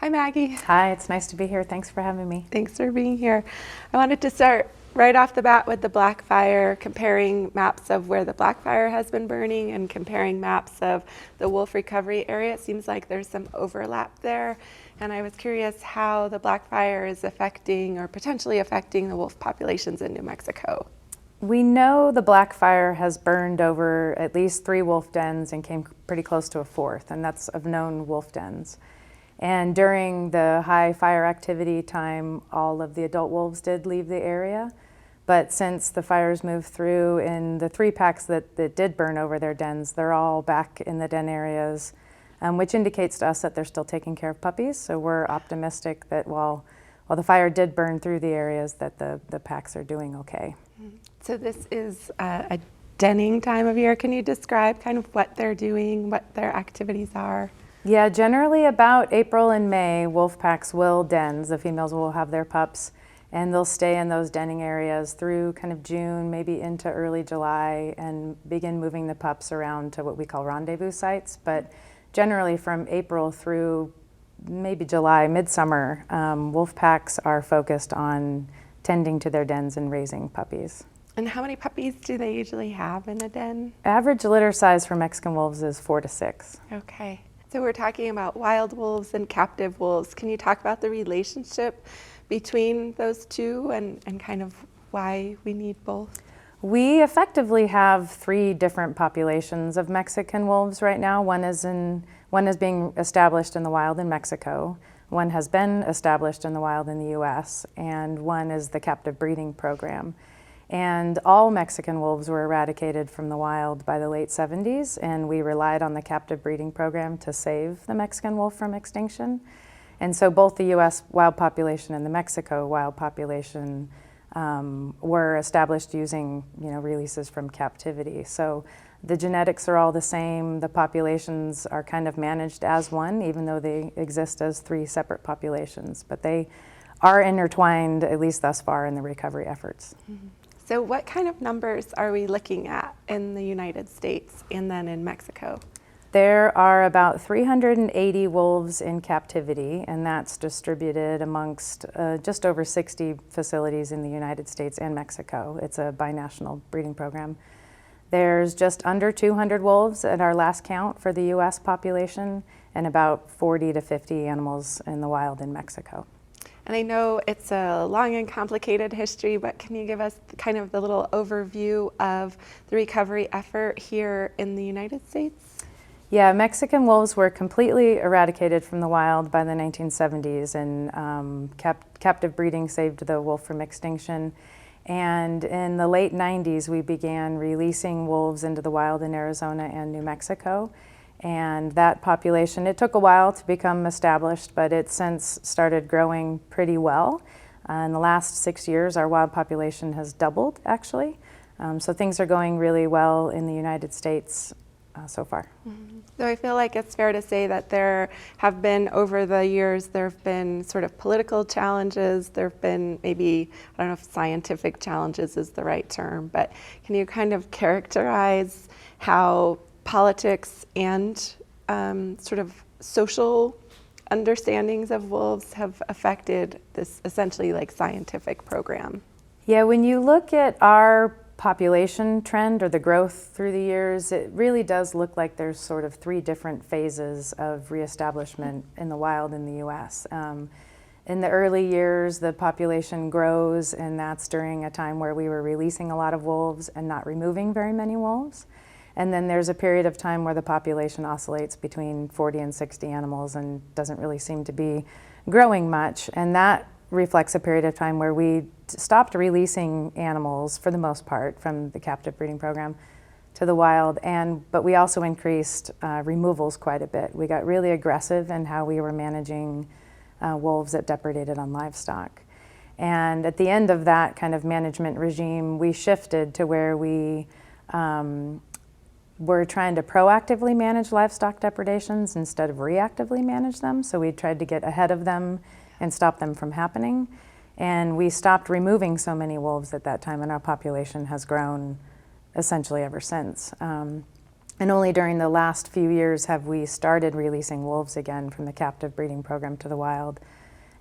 Hi, Maggie. Hi, it's nice to be here. Thanks for having me. Thanks for being here. I wanted to start right off the bat with the black fire, comparing maps of where the black fire has been burning and comparing maps of the wolf recovery area. It seems like there's some overlap there. And I was curious how the black fire is affecting or potentially affecting the wolf populations in New Mexico. We know the black fire has burned over at least 3 wolf dens and came pretty close to a 4th, and that's of known wolf dens. And during the high fire activity time, all of the adult wolves did leave the area. But since the fires moved through in the 3 packs that did burn over their dens, they're all back in the den areas, which indicates to us that they're still taking care of puppies. So we're optimistic that while the fire did burn through the areas, that the packs are doing okay. So this is a denning time of year. Can you describe kind of what they're doing, what their activities are? Yeah, generally about April and May, wolf packs will dens. The females will have their pups, and they'll stay in those denning areas through kind of June, maybe into early July, and begin moving the pups around to what we call rendezvous sites. But generally from April through maybe July, midsummer, wolf packs are focused on tending to their dens and raising puppies. And how many puppies do they usually have in a den? Average litter size for Mexican wolves is 4 to 6. Okay. So we're talking about wild wolves and captive wolves. Can you talk about the relationship between those two and kind of why we need both? We effectively have 3 different populations of Mexican wolves right now. One is being established in the wild in Mexico. One has been established in the wild in the U.S., and one is the captive breeding program. And all Mexican wolves were eradicated from the wild by the late 70s, and we relied on the captive breeding program to save the Mexican wolf from extinction. And so both the U.S. wild population and the Mexico wild population were established using, releases from captivity. So the genetics are all the same. The populations are kind of managed as one, even though they exist as 3 separate populations. But they are intertwined, at least thus far, in the recovery efforts. Mm-hmm. So what kind of numbers are we looking at in the United States and then in Mexico? There are about 380 wolves in captivity, and that's distributed amongst just over 60 facilities in the United States and Mexico. It's a binational breeding program. There's just under 200 wolves at our last count for the U.S. population, and about 40 to 50 animals in the wild in Mexico. And I know it's a long and complicated history, but can you give us kind of the little overview of the recovery effort here in the United States? Yeah, Mexican wolves were completely eradicated from the wild by the 1970s, and captive breeding saved the wolf from extinction. And in the late 90s, we began releasing wolves into the wild in Arizona and New Mexico. And that population, it took a while to become established, but it since started growing pretty well. In the last 6 years, our wild population has doubled, actually. So things are going really well in the United States so far. Mm-hmm. So I feel like it's fair to say that there have been, over the years, there have been sort of political challenges. There have been maybe, I don't know if scientific challenges is the right term, but can you kind of characterize how politics and sort of social understandings of wolves have affected this essentially like scientific program? Yeah, when you look at our population trend or the growth through the years, it really does look like there's sort of 3 different phases of reestablishment in the wild in the U.S. In the early years, the population grows, and that's during a time where we were releasing a lot of wolves and not removing very many wolves. And then there's a period of time where the population oscillates between 40 and 60 animals and doesn't really seem to be growing much. And that reflects a period of time where we stopped releasing animals, for the most part, from the captive breeding program to the wild. But we also increased removals quite a bit. We got really aggressive in how we were managing wolves that depredated on livestock. And at the end of that kind of management regime, we shifted to where we we're trying to proactively manage livestock depredations instead of reactively manage them. So we tried to get ahead of them and stop them from happening. And we stopped removing so many wolves at that time, and our population has grown essentially ever since. And only during the last few years have we started releasing wolves again from the captive breeding program to the wild.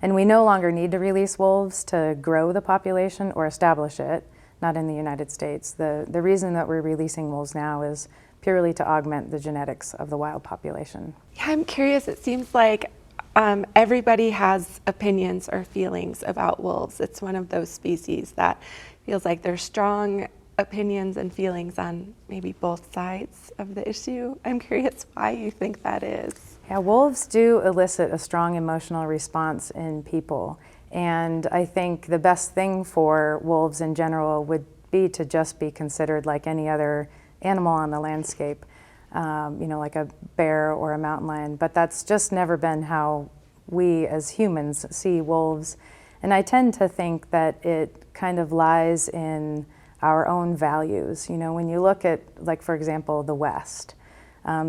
And we no longer need to release wolves to grow the population or establish it, not in the United States. The reason that we're releasing wolves now is purely to augment the genetics of the wild population. Yeah, I'm curious. It seems like everybody has opinions or feelings about wolves. It's one of those species that feels like there's strong opinions and feelings on maybe both sides of the issue. I'm curious why you think that is. Yeah, wolves do elicit a strong emotional response in people. And I think the best thing for wolves in general would be to just be considered like any other animal on the landscape, like a bear or a mountain lion. But that's just never been how we as humans see wolves. And I tend to think that it kind of lies in our own values. When you look at, like, for example, the West,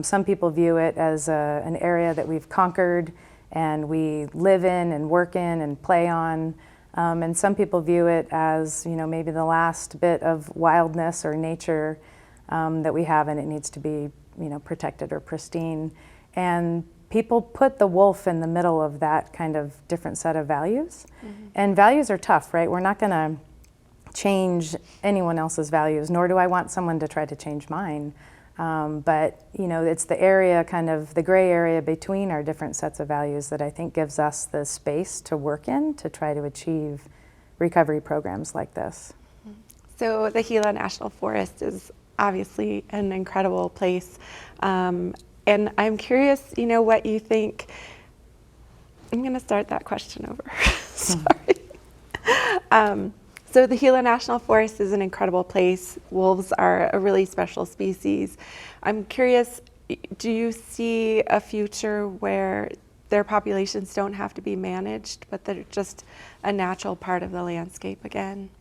some people view it as an area that we've conquered and we live in and work in and play on. And some people view it as, maybe the last bit of wildness or nature that we have, and it needs to be, protected or pristine. And people put the wolf in the middle of that kind of different set of values. Mm-hmm. And values are tough, right? We're not going to change anyone else's values, nor do I want someone to try to change mine. But it's the area, kind of the gray area between our different sets of values that I think gives us the space to work in to try to achieve recovery programs like this. So the Gila National Forest is obviously an incredible place. And I'm curious, what you think. I'm going to start that question over. Sorry. So the Gila National Forest is an incredible place. Wolves are a really special species. I'm curious, do you see a future where their populations don't have to be managed, but they're just a natural part of the landscape again?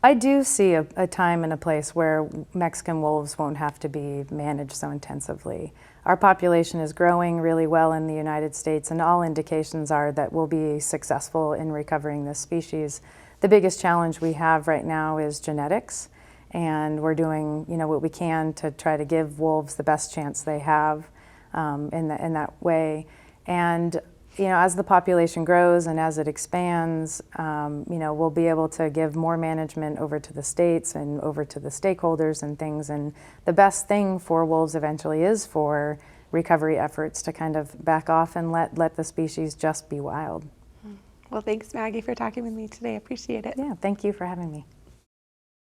I do see a time and a place where Mexican wolves won't have to be managed so intensively. Our population is growing really well in the United States, and all indications are that we'll be successful in recovering this species. The biggest challenge we have right now is genetics, and we're doing what we can to try to give wolves the best chance they have in that way. And as the population grows and as it expands, we'll be able to give more management over to the states and over to the stakeholders and things. And the best thing for wolves eventually is for recovery efforts to kind of back off and let the species just be wild. Well, thanks, Maggie, for talking with me today. I appreciate it. Yeah, thank you for having me.